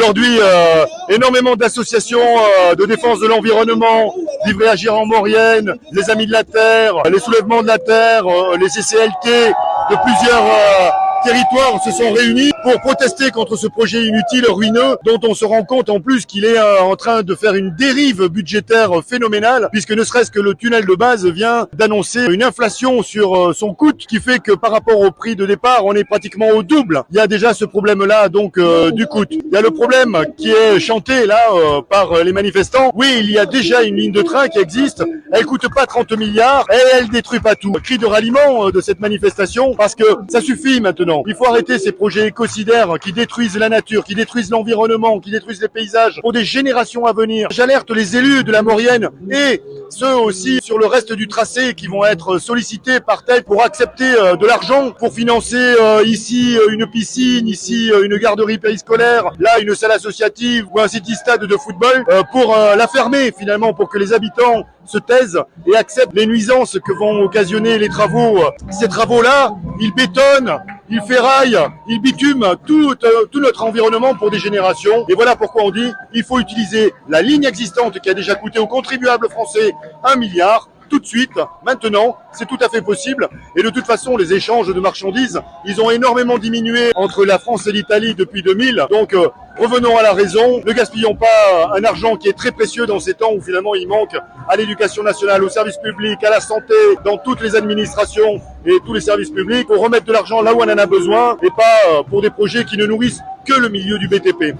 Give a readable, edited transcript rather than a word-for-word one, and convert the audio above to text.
Aujourd'hui, énormément d'associations de défense de l'environnement, Vivre et Agir en Maurienne, les Amis de la Terre, les Soulèvements de la Terre, les CCLT de plusieurs territoires se sont réunis pour protester contre ce projet inutile, ruineux, dont on se rend compte en plus qu'il est en train de faire une dérive budgétaire phénoménale, puisque ne serait-ce que le tunnel de base vient d'annoncer une inflation sur son coût, qui fait que par rapport au prix de départ, on est pratiquement au double. Il y a déjà ce problème-là, donc du coût. Il y a le problème qui est chanté là par les manifestants. Oui, il y a déjà une ligne de train qui existe. Elle coûte pas 30 milliards et elle détruit pas tout. Cri de ralliement de cette manifestation, parce que ça suffit maintenant. Il faut arrêter ces projets écocidaires qui détruisent la nature, qui détruisent l'environnement, qui détruisent les paysages pour des générations à venir. J'alerte les élus de la Maurienne et ceux aussi sur le reste du tracé qui vont être sollicités par tel pour accepter de l'argent pour financer ici une piscine, ici une garderie périscolaire, là une salle associative ou un city-stade de football pour la fermer finalement, pour que les habitants se taisent et acceptent les nuisances que vont occasionner les travaux. Ces travaux-là, ils bétonnent, ils ferraillent, ils bitument tout notre environnement pour des générations. Et voilà pourquoi on dit il faut utiliser la ligne existante qui a déjà coûté aux contribuables français 1 milliard. Tout de suite, maintenant, c'est tout à fait possible. Et de toute façon, les échanges de marchandises, ils ont énormément diminué entre la France et l'Italie depuis 2000. Donc, revenons à la raison. Ne gaspillons pas un argent qui est très précieux dans ces temps où finalement il manque à l'éducation nationale, au service public, à la santé, dans toutes les administrations et tous les services publics, pour remettre de l'argent là où on en a besoin et pas pour des projets qui ne nourrissent que le milieu du BTP.